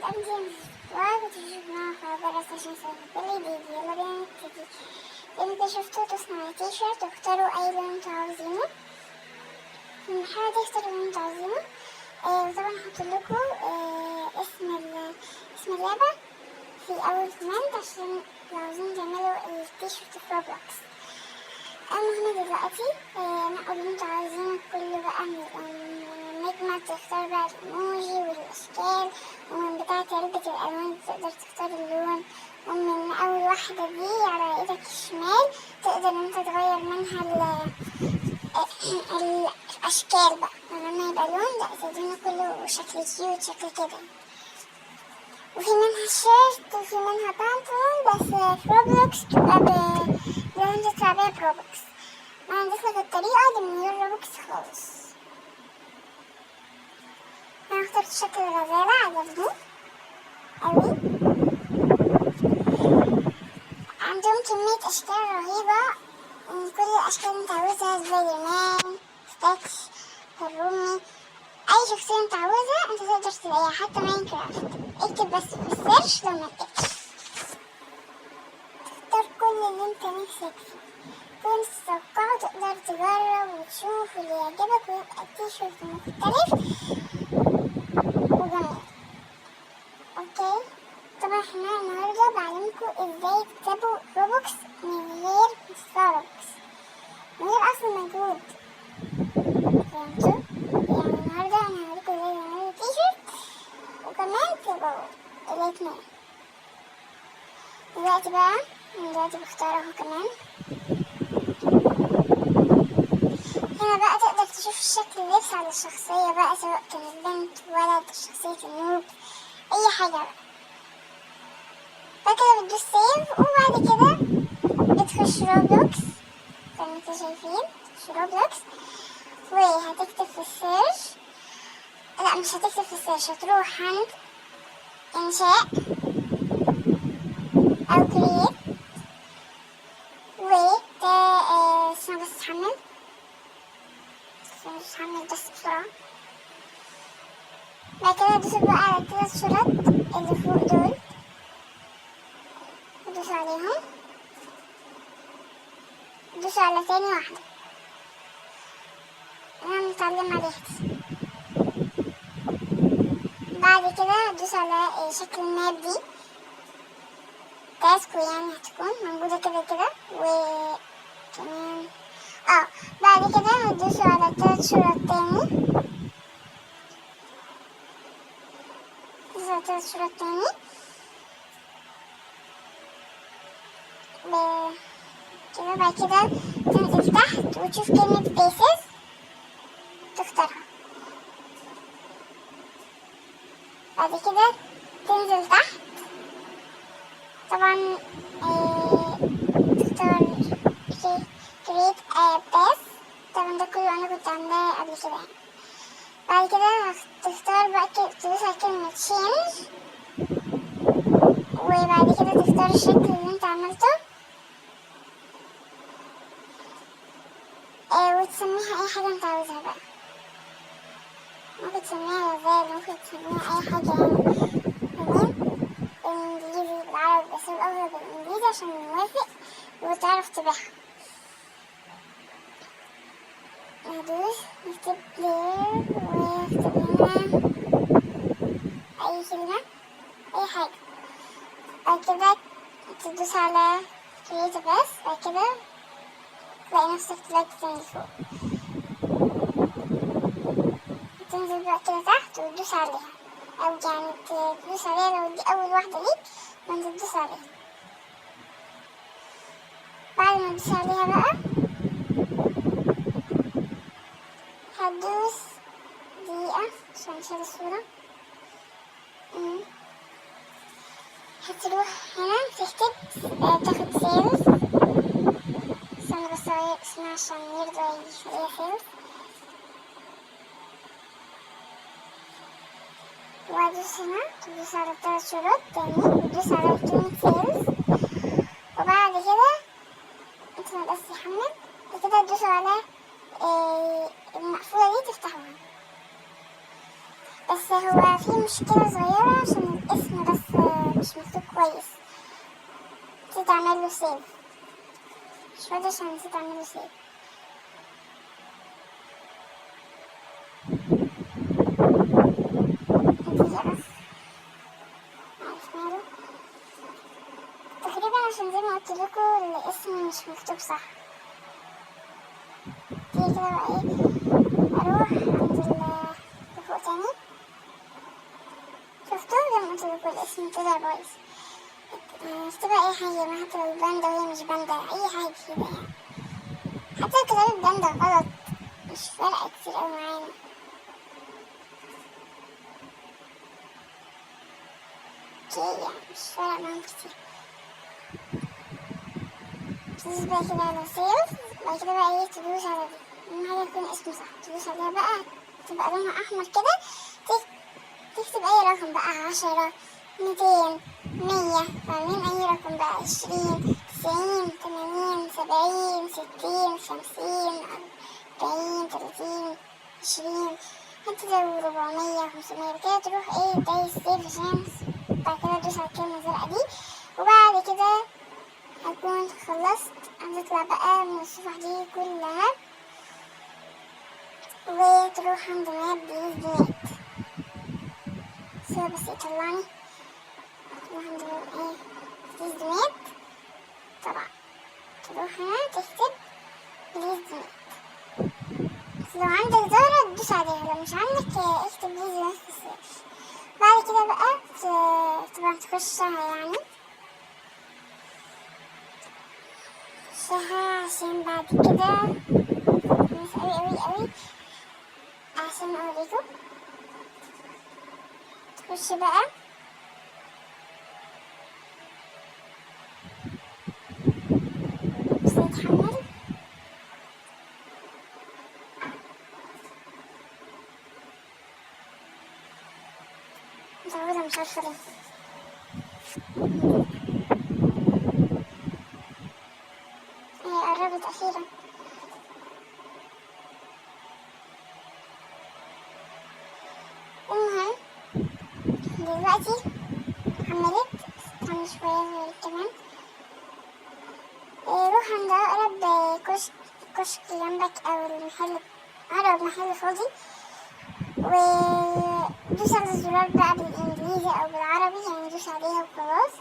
أمتين وبتشوفنا خبر سيشن سيرفي دي يلا بينا نبتدي. انتوا شفتوا تصنعوا تي شيرت واختاروا أي لون انتوا عاوزينه، نحاول تختاروا اللون انتوا عاوزينه. وطبعا هحطلكوا اسم اللعبة في أول كومنت عشان لو عاوزين تعملوا التي شيرت في روبلوكس. المهم دلوقتي نقول اللي انتوا عاوزينه كله بقى من النجمة، تختار بقى الإيموجي والأشكال، ومن بتاعة علبة الألوان تقدر تختار اللون، ومن أول واحدة دي على إيدك الشمال تقدر انت تغير منها الأشكال بقى، ولما يبقى لون لأ تدينه كله شكل كيوت شكل كده. وفي منها شيرت وفي منها بانتون بس في روبلوكس تبقى لازم تطلع بيها بروبلوكس. أنا هضيفلك الطريقة دي من غير روبلوكس خالص. أنا اخترت شكل الغزالة عجبني أوي، عندهم كمية أشكال رهيبة من كل الأشكال اللي انت عاوزها، سبايدر مان، ستاتش، الرومي، أي شخصية انت عاوزها انت تقدر تلاقيها، حتى ماينكرافت. اكتب بس في السيرش لو متكتبش، تختار كل اللي انت نفسك فيه، كل اللي تتوقعه تقدر تجرب وتشوف اللي يعجبك ويبقى تيشيرت مختلف وجميل. اوكي، طبعا احنا النهاردة بعلمكم ازاي تكتبوا روبوكس من غير مستوى روبوكس، من غير اصلا مجهود، فهمتوا؟ يعني النهاردة انا هوريكم ازاي تعملوا تيشيرت وكمان تبقوا الاتنين. دلوقتي بقى بختار اهو كمان. هنا بقى تقدر تشوف شكل اللبس على الشخصية بقى، سواء كانت بنت ولد، شخصية النوب، اي حاجة بقى. بعد كده بتدوس سيف وبعد كده بتخش روبلوكس زي ما انتوا شايفين، تخش روبلوكس وهتكتب في السيرش، لا مش هتكتب في السيرش، هتروح عند انشاء او كرييت استنى بس تحمل بس بسرعة. بعد كده دوس بقى على الثلاث شرط اللي فوق دول ودوس عليهم، دوس على تاني واحدة انا متعلم عليها دي. بعد كده دوس على شكل الماب دي، تاسكو يعني هتكون موجودة كده كده. وكمان بعد كده هتدوسوا على الثلاث شرط تاني، دوسوا على الثلاث شرط تاني كده. بعد كده تنزل تحت وتشوف كلمة بيسز تختارها. بعد كده تنزل تحت طبعا تختار create a base، طبعا ده كله انا كنت عاملاه قبل كده يعني. بعد كده تختار بقى تدوس على كلمة change، وبعد كده تختار الشكل اللي انت عملته وتسميها اي حاجة انت عاوزها بقى، ممكن تسميها غزال، ممكن تسميها اي حاجة يعني، تمام، بالانجليزي بالعربي، بس الافضل بالانجليزي عشان نوافق وتعرف تبيعها. ندوس نكتب بلاير ونكتب هنا اي كلمة اي حاجة. بعد كده تدوس على create بس، بعد كده تلاقي نفسك طلعت تاني فوق، تنزل بقى كده تحت وتدوس عليها، او يعني تدوس عليها لو دي اول واحدة ليك وانت تدوس عليها. بعد ما تدوس عليها بقى هتدوس دقيقة عشان نشيل الصورة. هتروح هنا تكتب تاخد سيلز، استنى بس اغير اسمها عشان يرضى يشوفها سيلز، وادوس هنا تدوس على الثلاث شروط تاني وتدوس على كلمة سيلز، وبعد كده انت بس يحمل، بعد كده تدوسوا على المقفولة دي تفتحوها. بس هو في مشكلة صغيرة عشان الاسم بس مش مكتوب كويس. نسيت اعمله سيف، مش فاضي عشان نسيت اعمله سيف. دقيقة بس، معرف ماله. تقريبا عشان زي ما قلتلكوا الاسم مش مكتوب صح. دي كده بقى ايه، اروح عند اللي فوق تاني. شفتوا زي ما قلتلكوا الاسم طلع بايظ. اكتبها اي حاجة بقى، حتى لو باندا وهي مش باندا، اي حاجة كده يعني. حتى لو كتبت باندا غلط مش فارقة كتير اوي معانا. اوكي يعني مش فارقة معاهم كتير. تدوس بقى كده على سيف، بعد كده بقى ايه تدوس على دي، اهم حاجة يكون اسمه صح. تدوس عليها بقى تبقى لونها احمر كده، تكتب اي رقم بقى، 10، 200، 100، فاهمين؟ اي رقم بقى، 20، 90، 80، 70، 60، 50، 40، 30، 20، حتى لو 400، 500 كده. تروح ايه دايس سيف عشان بعد كده تدوس على الكلمة الزرقاء دي. وبعد كده هكون خلصت. هتطلع بقى من الصفحة دي كلها وتروح عند ماب بليز مات. سيبه بس يطلعني. تروح عند ايه بليز مات طبعا، تروح هنا تكتب بليز مات. لو عندك زهرة تدوس عليها، لو مش عندك اكتب بليز مات في السيرش. بعد كده بقى طبعا تخشها يعني، تخشها عشان بعد كده بس اوي اوي اوي عشان اوريكم. تخش بقى بس يتحمل. مزودة مش عارفة ليه. هي قربت أخيرا. المهم دلوقتي حملت، استنى شوية كمان. روح عند أقرب كشك جنبك أو المحل، أقرب محل فاضي، ودوس على الزرار بقى بالإنجليزي أو بالعربي، يعني دوس عليها وخلاص.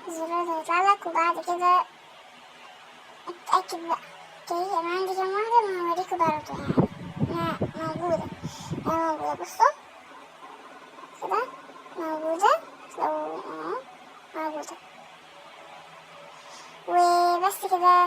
الزرار ده هيطلعلك وبعد كده اتأكد بقى. اوكي أنا عندي كام واحدة، ما هوريكوا برضه يعني. أنا موجودة، أنا موجودة، بصوا كده موجودة، لو موجودة وبس كده.